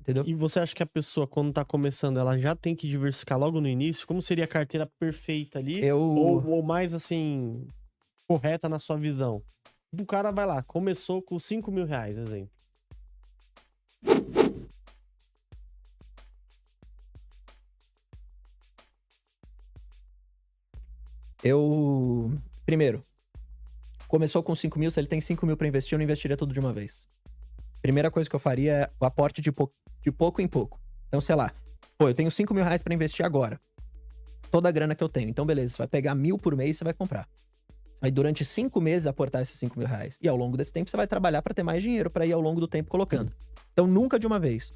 entendeu? E você acha que a pessoa, quando tá começando, ela já tem que diversificar logo no início? Como seria a carteira perfeita ali? Ou mais, assim, correta na sua visão? O cara vai lá, começou com 5 mil reais, exemplo. Primeiro, começou com 5 mil, se ele tem 5 mil pra investir, eu não investiria tudo de uma vez. Primeira coisa que eu faria é o aporte de pouco em pouco. Então, sei lá, eu tenho 5 mil reais pra investir agora. Toda a grana que eu tenho. Então, beleza, você vai pegar 1.000 por mês e você vai comprar. Você vai, durante 5 meses, aportar esses 5 mil reais. E ao longo desse tempo, você vai trabalhar pra ter mais dinheiro pra ir ao longo do tempo colocando. Então, nunca de uma vez.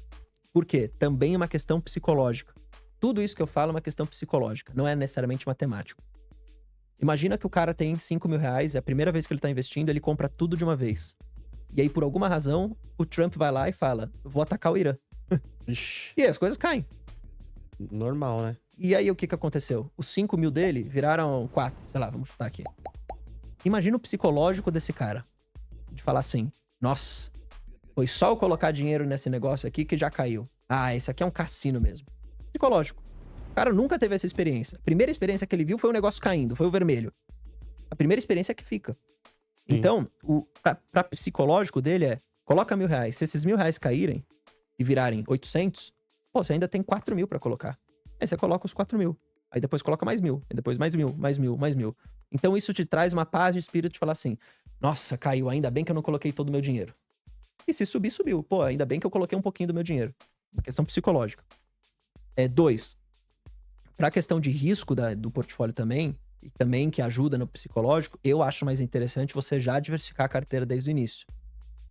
Por quê? Também é uma questão psicológica. Tudo isso que eu falo é uma questão psicológica, não é necessariamente matemático. Imagina que o cara tem 5 mil reais, é a primeira vez que ele tá investindo, ele compra tudo de uma vez. E aí, por alguma razão, o Trump vai lá e fala, vou atacar o Irã. Ixi, E aí as coisas caem. normal, né? E aí, o que aconteceu? Os 5 mil dele viraram 4, sei lá, vamos chutar aqui. Imagina o psicológico desse cara. De falar assim, nossa, foi só eu colocar dinheiro nesse negócio aqui que já caiu. Ah, esse aqui é um cassino mesmo. Psicológico. O cara nunca teve essa experiência. A primeira experiência que ele viu foi o negócio caindo, foi o vermelho. A primeira experiência é que fica. Sim. Então, pra psicológico dele é, coloca 1.000 reais. Se esses 1.000 reais caírem e virarem 800, você ainda tem 4 mil pra colocar. Aí você coloca os 4 mil. Aí depois coloca mais 1.000. Aí depois mais 1.000, mais 1.000, mais 1.000. Então isso te traz uma paz de espírito de falar assim, nossa, caiu, ainda bem que eu não coloquei todo o meu dinheiro. E se subir, subiu. Pô, ainda bem que eu coloquei um pouquinho do meu dinheiro. Uma questão psicológica. 2. Pra questão de risco do portfólio também, e também que ajuda no psicológico, eu acho mais interessante você já diversificar a carteira desde o início.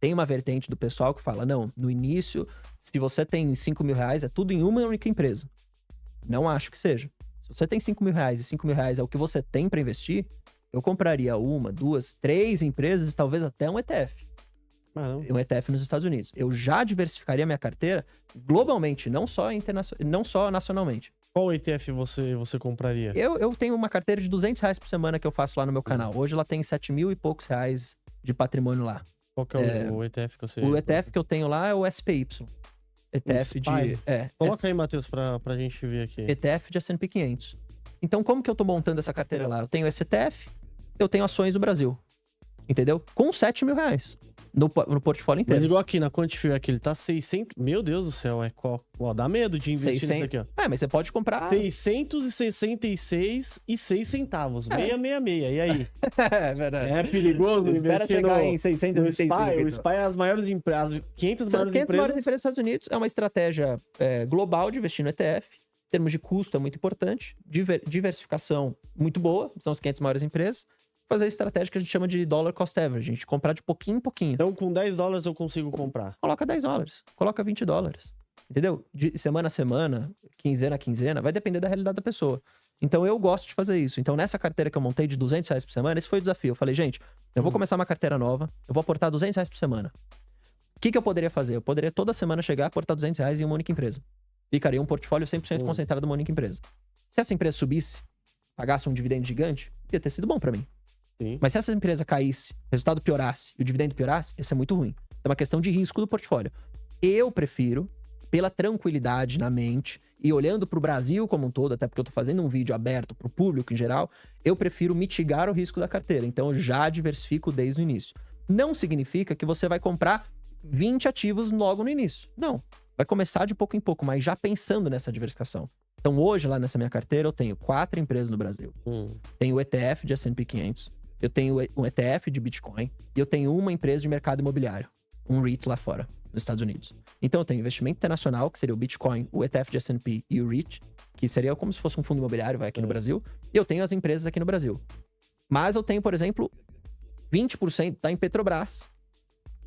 Tem uma vertente do pessoal que fala, não, no início, se você tem 5 mil reais, é tudo em uma única empresa. Não acho que seja. Se você tem 5 mil reais e 5 mil reais é o que você tem pra investir, eu compraria 1, 2, 3 empresas, talvez até um ETF. Um ETF nos Estados Unidos. Eu já diversificaria minha carteira globalmente, não só nacionalmente. Qual ETF você compraria? Eu tenho uma carteira de 200 reais por semana que eu faço lá no meu canal. Hoje ela tem 7 mil e poucos reais de patrimônio lá. Qual que é o ETF que você... O ETF que eu tenho lá é o SPY. ETF de... Coloca aí, Matheus, pra gente ver aqui. ETF de S&P 500. Então, como que eu tô montando essa carteira lá? Eu tenho esse ETF, eu tenho ações do Brasil. Entendeu? Com 7 mil reais no portfólio inteiro. Mas igual aqui na Quantifier aqui, ele tá 600... Meu Deus do céu, ó, dá medo de investir nisso aqui, ó. Mas você pode comprar... 666 e 6 centavos. 666, e aí? É verdade. É perigoso Espera chegar em 606. O SPY é as maiores empresas, as 500 São as 500 maiores maiores empresas empresas dos Estados Unidos. É uma estratégia global de investir no ETF. Em termos de custo, é muito importante. Diversificação, muito boa. São as 500 maiores empresas. Fazer a estratégia que a gente chama de dollar cost average. A gente comprar de pouquinho em pouquinho. Então, com $10 eu consigo comprar. Coloca $10. Coloca $20. Entendeu? De semana a semana, quinzena a quinzena, vai depender da realidade da pessoa. Então, eu gosto de fazer isso. Então, nessa carteira que eu montei de 200 reais por semana, esse foi o desafio. Eu falei, gente, eu vou começar uma carteira nova, eu vou aportar 200 reais por semana. O que eu poderia fazer? Eu poderia toda semana chegar e aportar 200 reais em uma única empresa. Ficaria um portfólio 100% concentrado numa única empresa. Se essa empresa subisse, pagasse um dividendo gigante, ia ter sido bom pra mim. Sim. Mas se essa empresa caísse, o resultado piorasse e o dividendo piorasse, isso é muito ruim. É uma questão de risco do portfólio. Eu prefiro, pela tranquilidade na mente e olhando pro Brasil como um todo, até porque eu tô fazendo um vídeo aberto pro público em geral, eu prefiro mitigar o risco da carteira. Então eu já diversifico desde o início. Não significa que você vai comprar 20 ativos logo no início. Não. Vai começar de pouco em pouco, mas já pensando nessa diversificação. Então hoje, lá nessa minha carteira, eu tenho 4 empresas no Brasil. Tenho o ETF de S&P 500. Eu tenho um ETF de Bitcoin e eu tenho uma empresa de mercado imobiliário, um REIT lá fora, nos Estados Unidos. Então eu tenho investimento internacional, que seria o Bitcoin, o ETF de S&P e o REIT, que seria como se fosse um fundo imobiliário, vai aqui no Brasil. E eu tenho as empresas aqui no Brasil. Mas eu tenho, por exemplo, 20% tá em Petrobras,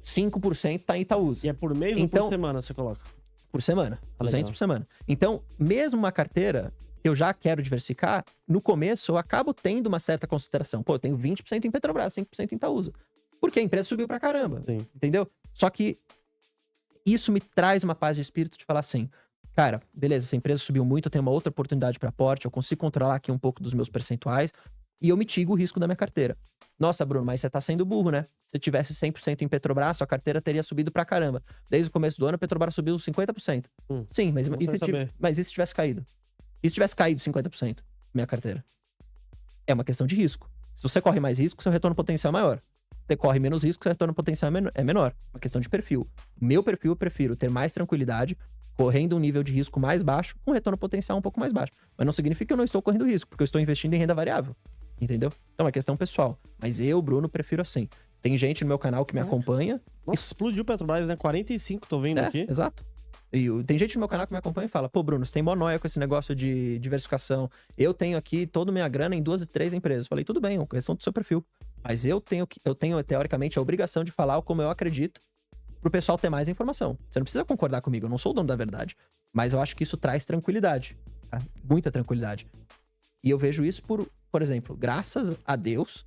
5% tá em Itaúsa. E é por mês ou por semana você coloca? Por semana, 200 por semana. Então, mesmo uma carteira... eu já quero diversificar, no começo eu acabo tendo uma certa consideração. Pô, eu tenho 20% em Petrobras, 5% em Itaúsa. Porque a empresa subiu pra caramba, entendeu? Só que isso me traz uma paz de espírito de falar assim, cara, beleza, essa empresa subiu muito, eu tenho uma outra oportunidade para aporte, eu consigo controlar aqui um pouco dos meus percentuais, e eu mitigo o risco da minha carteira. Nossa, Bruno, mas você tá sendo burro, né? Se tivesse 100% em Petrobras, sua carteira teria subido pra caramba. Desde o começo do ano, a Petrobras subiu 50%. Sim, mas e se tivesse caído? E se tivesse caído 50% minha carteira? É uma questão de risco. Se você corre mais risco, seu retorno potencial é maior. Você corre menos risco, seu retorno potencial é menor. Uma questão de perfil. Meu perfil, eu prefiro ter mais tranquilidade, correndo um nível de risco mais baixo, com retorno potencial um pouco mais baixo. Mas não significa que eu não estou correndo risco, porque eu estou investindo em renda variável. Entendeu? Então é questão pessoal. Mas eu, Bruno, prefiro assim. Tem gente no meu canal que me acompanha. Nossa, explodiu o Petrobras, né? 45, tô vendo aqui. Exato. E tem gente no meu canal que me acompanha e fala: pô, Bruno, você tem mó nóia com esse negócio de diversificação. Eu tenho aqui toda a minha grana em 2 e 3 empresas. Falei, tudo bem, é uma questão do seu perfil. Mas eu tenho, teoricamente, a obrigação de falar como eu acredito pro pessoal ter mais informação. Você não precisa concordar comigo, eu não sou o dono da verdade. Mas eu acho que isso traz tranquilidade. Tá? Muita tranquilidade. E eu vejo isso por exemplo, graças a Deus,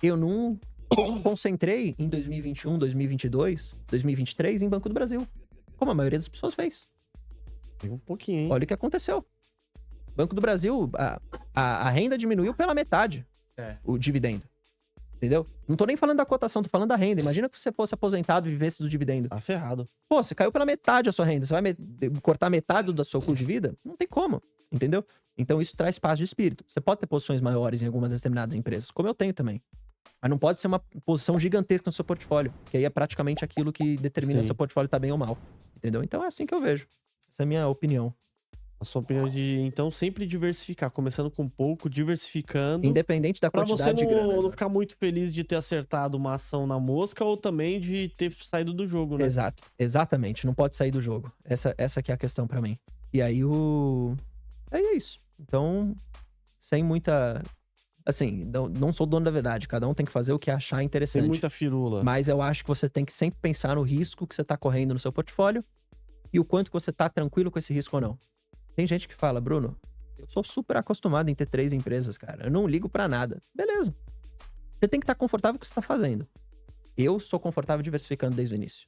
eu não concentrei em 2021, 2022, 2023 em Banco do Brasil. Como a maioria das pessoas fez. Tem um pouquinho, hein? Olha o que aconteceu. Banco do Brasil, a renda diminuiu pela metade. O dividendo. Entendeu? Não tô nem falando da cotação, tô falando da renda. Imagina que você fosse aposentado e vivesse do dividendo. Tá ferrado. Pô, você caiu pela metade a sua renda. Você vai cortar metade do seu custo de vida? Não tem como. Entendeu? Então isso traz paz de espírito. Você pode ter posições maiores em algumas determinadas empresas, como eu tenho também. Mas não pode ser uma posição gigantesca no seu portfólio, que aí é praticamente aquilo que determina se seu portfólio tá bem ou mal. Entendeu? Então é assim que eu vejo. Essa é a minha opinião. A sua opinião então, sempre diversificar, começando com pouco, diversificando. Independente da quantidade de grana. Pra você não ficar muito feliz de ter acertado uma ação na mosca ou também de ter saído do jogo, né? Exato. Exatamente. Não pode sair do jogo. Essa que é a questão pra mim. E aí é isso. Então, sem muita... Assim, não sou dono da verdade. Cada um tem que fazer o que achar interessante. Tem muita firula. Mas eu acho que você tem que sempre pensar no risco que você tá correndo no seu portfólio e o quanto que você tá tranquilo com esse risco ou não. Tem gente que fala, Bruno, eu sou super acostumado em ter 3 empresas, cara. Eu não ligo pra nada. Beleza. Você tem que estar confortável com o que você tá fazendo. Eu sou confortável diversificando desde o início.